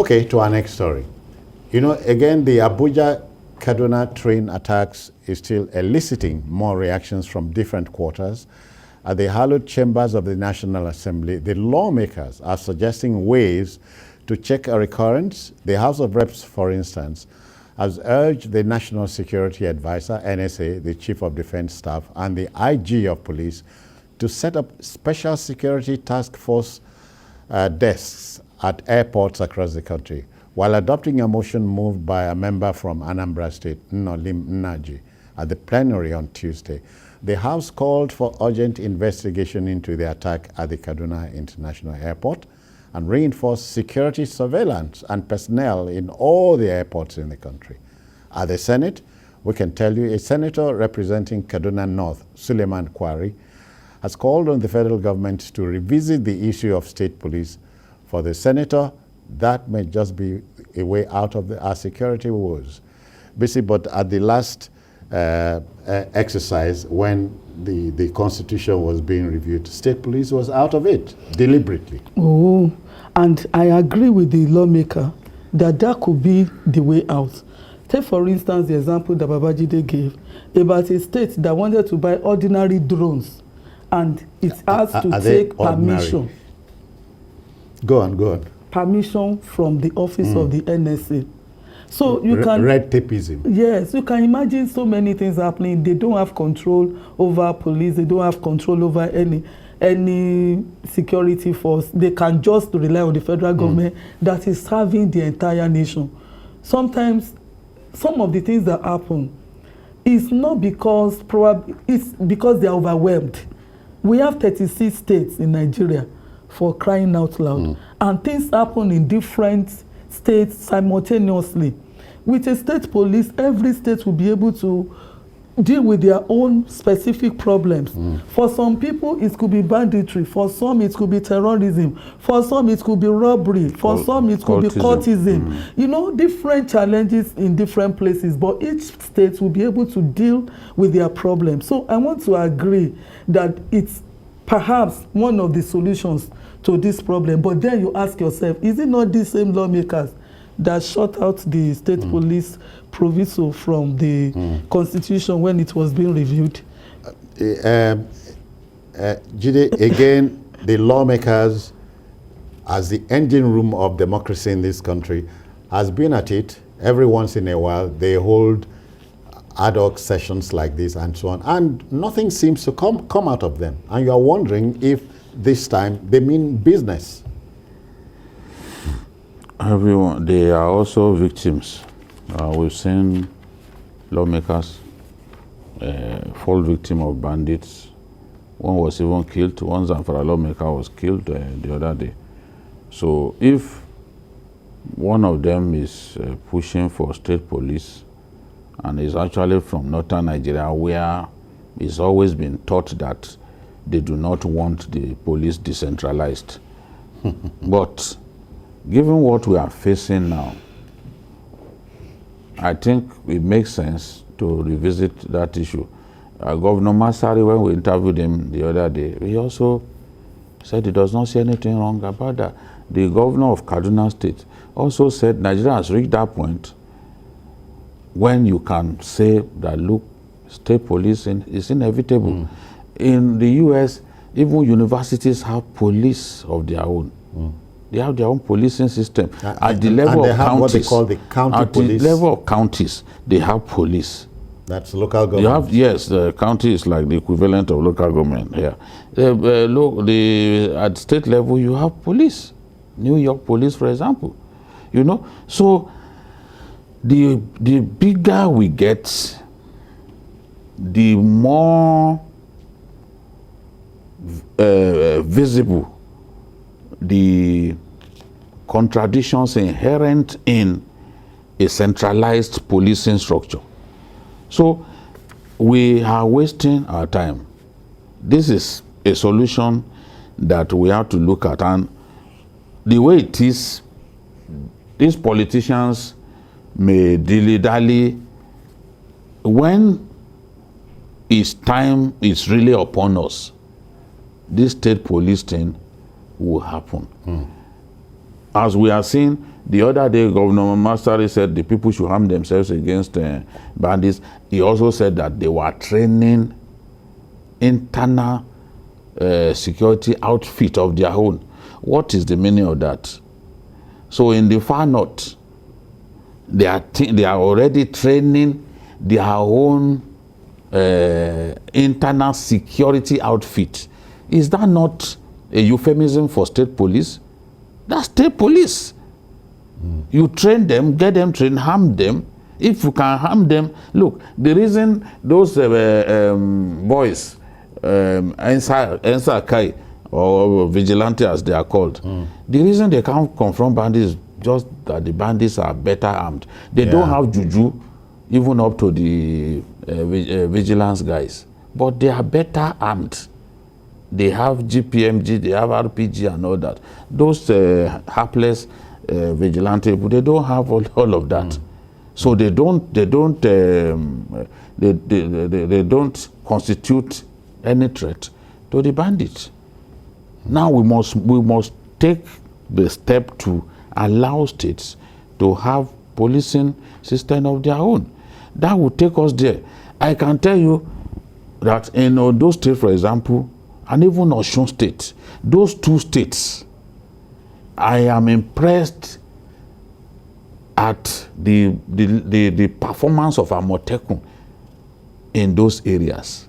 Okay, to our next story. You know, again, the Abuja-Kaduna train attacks is still eliciting more reactions from different quarters. At the hallowed chambers of the National Assembly, the lawmakers are suggesting ways to check a recurrence. The House of Reps, for instance, has urged the National Security Advisor, NSA, the Chief of Defense Staff, and the IG of Police to set up special security task force desks at airports across the country, while adopting a motion moved by a member from Anambra State, Nolim Naji, at the plenary on Tuesday. The House called for urgent investigation into the attack at the Kaduna International Airport and reinforced security surveillance and personnel in all the airports in the country. At the Senate, we can tell you a senator representing Kaduna North, Suleiman Kwari, has called on the federal government to revisit the issue of state police. For the senator, that may just be a way out of our security woes. Basically, but at the last exercise, when the Constitution was being reviewed, state police was out of it, deliberately. Oh, and I agree with the lawmaker that could be the way out. Take, for instance, the example that Babajide gave about a state that wanted to buy ordinary drones, and it has to take permission. Go on. Permission from the office of the NSA. So you can red tapeism. Yes, you can imagine so many things happening. They don't have control over police. They don't have control over any security force. They can just rely on the federal government that is serving the entire nation. Sometimes, some of the things that happen is not because it's because they are overwhelmed. We have 36 states in Nigeria, for crying out loud, and things happen in different states simultaneously. With a state police, every state will be able to deal with their own specific problems. For some people, it could be banditry. For some, it could be terrorism. For some, it could be robbery. For some, it could be cultism. You know, different challenges in different places, but each state will be able to deal with their problems. So I want to agree that it's perhaps one of the solutions to this problem. But then you ask yourself, is it not these same lawmakers that shut out the state police proviso from the Constitution when it was being reviewed? Jide, again, the lawmakers, as the engine room of democracy in this country, has been at it. Every once in a while, they hold ad hoc sessions like this and so on, and nothing seems to come out of them. And you are wondering if this time they mean business. Everyone, they are also victims. We've seen lawmakers fall victim of bandits. One was even killed. One Zamfara lawmaker was killed the other day. So if one of them is pushing for state police and is actually from northern Nigeria, where it's always been taught that they do not want the police decentralized. But given what we are facing now, I think it makes sense to revisit that issue. Governor Masari, when we interviewed him the other day, he also said he does not see anything wrong about that. The governor of Kaduna State also said Nigeria has reached that point when you can say that, look, state policing is inevitable. In the US, even universities have police of their own. They have their own policing system. At the level of counties, what they call the county police. At the level of counties, they have police. That's local government. Yes, the county is like the equivalent of local government here. At state level, you have police. New York police, for example. You know, so the bigger we get, the more visible the contradictions inherent in a centralized policing structure. So we are wasting our time. This is a solution that we have to look at, and the way it is, these politicians may dilly-dally. When it's time is really upon us, this state police thing will happen. As we are seeing, The other day, Governor Massari said the people should arm themselves against bandits. He also said that they were training internal security outfit of their own. What is the meaning of that? So in the far north, they are already training their own internal security outfit. Is that not a euphemism for state police? That's state police. You train them, get them trained, harm them. If you can harm them, look, the reason those boys, NSA Kai, or vigilante as they are called, the reason they can't confront bandits is just that the bandits are better armed. They don't have juju, even up to the vigilance guys, but they are better armed. They have GPMG, they have RPG and all that. Those hapless vigilante people, they don't have all of that. So they don't constitute any threat to the bandits. Now we must take the step to allow states to have policing system of their own. That will take us there. I can tell you that in those states, for example, and even Osun State, those two states, I am impressed at the performance of Amotekun in those areas.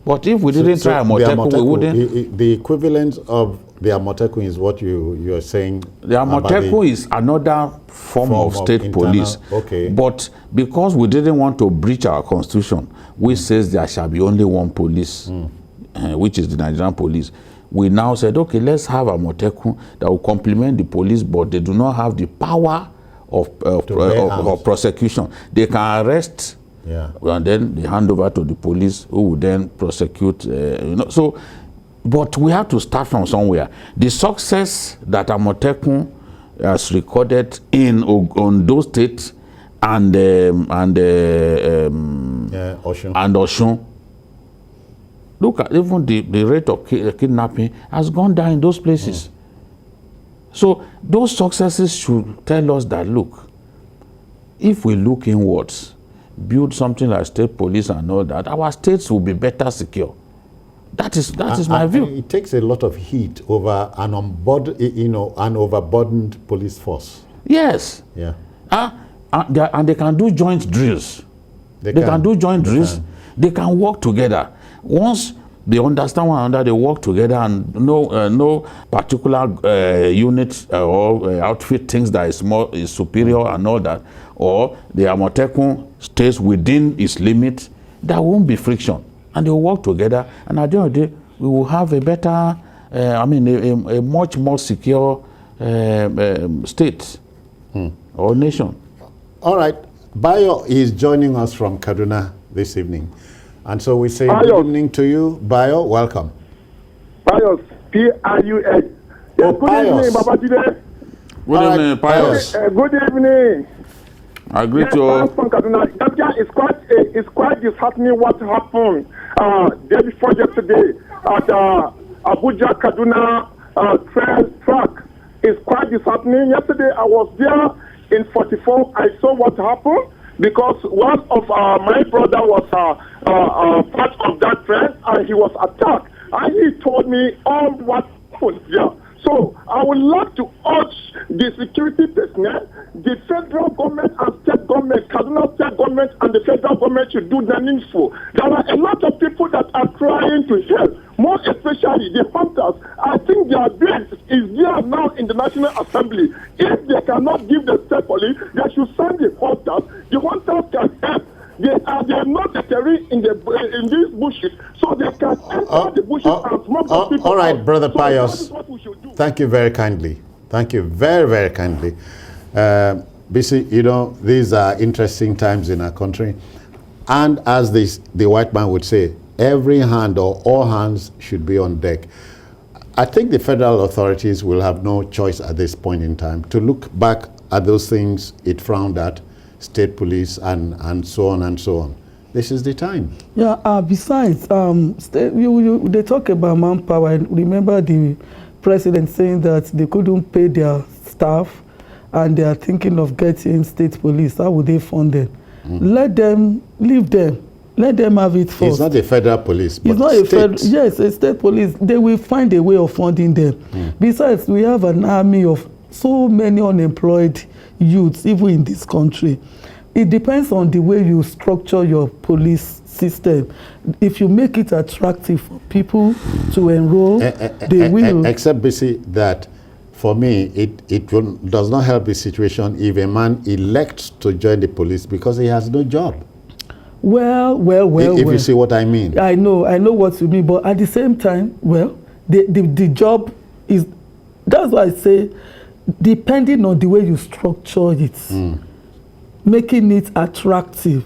But if we didn't try Amotekun, we wouldn't. The equivalent of the Amotekun is what you are saying. The Amotekun is another form of state internal police. Okay. But because we didn't want to breach our constitution, which says there shall be only one police, which is the Nigerian police, we now said, okay, let's have Amotekun that will complement the police, but they do not have the power of prosecution. They can arrest, and then they hand over to the police, who will then prosecute. So, but we have to start from somewhere. The success that Amotekun has recorded in Ondo State and Osun. Look at even the rate of kidnapping has gone down in those places. So those successes should tell us that, look, if we look inwards, build something like state police and all that, our states will be better secure. That is my view. It takes a lot of heat over an overburdened police force. Yes. Yeah. And they can do joint drills. They can do joint drills. They can work together. Once they understand one another, they work together, and no particular unit or outfit thinks that is superior and all that, or the Amotekun stays within its limit. There won't be friction, and they will work together. And at the end of the day, we will have a better, a much more secure state or nation. All right, Bayo is joining us from Kaduna this evening. And so we say good evening to you. Bayo, welcome. Pius, P-I-U-S. Yes, good evening, Babajide. Good evening, Pius. Good evening. I greet you all. From Kaduna. It's quite disheartening what happened day before yesterday at Abuja Kaduna track. It's quite disheartening. Yesterday I was there in 44. I saw what happened. Because one of my brother was part of that train, and he was attacked. And he told me all what happened there. So I would like to urge the security personnel, the federal government and state government, Kaduna state government and the federal government should do the needful. There are a lot of people that are trying to help, more especially the hunters. I think their base is there now in the National Assembly. If they cannot give the state police, they should send the hunters. The hunters can help. They are not deterring in these bushes, so they can enter the bushes and smoke the people. All right, Brother Pius. That is what we should do. Thank you very kindly. Thank you very, very kindly. BC, these are interesting times in our country. And as the white man would say, every hand or all hands should be on deck. I think the federal authorities will have no choice at this point in time to look back at those things it frowned at, state police and so on and so on. This is the time. Yeah, besides, they talk about manpower. Remember the president saying that they couldn't pay their staff and they are thinking of getting state police. How would they fund them? Let them, leave them. Let them have it first. It's not a federal police, but it's not yes, a state police. They will find a way of funding them. Besides, we have an army of so many unemployed youths, even in this country. It depends on the way you structure your police system. If you make it attractive for people to enroll, they will. Except basically that, for me, it does not help the situation if a man elects to join the police because he has no job. Well. If you see what I mean. I know what you mean, but at the same time, the job is, that's why I say, depending on the way you structure it, making it attractive.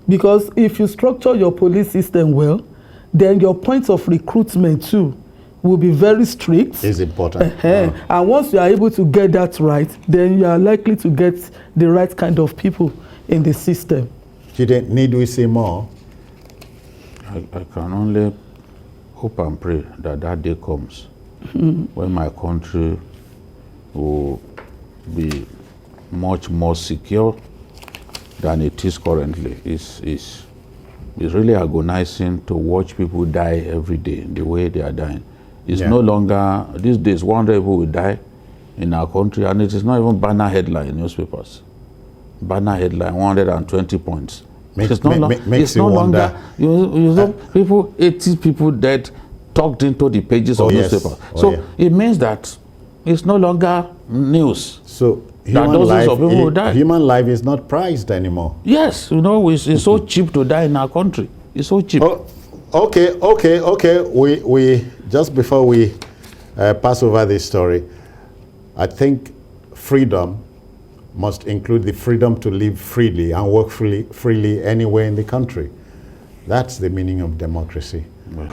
Because if you structure your police system well, then your points of recruitment too will be very strict. It's important. And once you are able to get that right, then you are likely to get the right kind of people in the system. Need we say more? I can only hope and pray that that day comes when my country will be much more secure than it is currently. It's really agonizing to watch people die every day the way they are dying. It's no longer, these days, 100 people will die in our country, and it is not even banner headline in newspapers. Banner headline, 120 points. It's no longer, you know, people, 80 people dead, tucked into the pages of newspapers. It means that it's no longer news. So human life is not prized anymore. Yes, you know, it's so cheap to die in our country. It's so cheap. Okay. We just before we pass over this story, I think freedom must include the freedom to live freely and work freely anywhere in the country. That's the meaning of democracy. Right.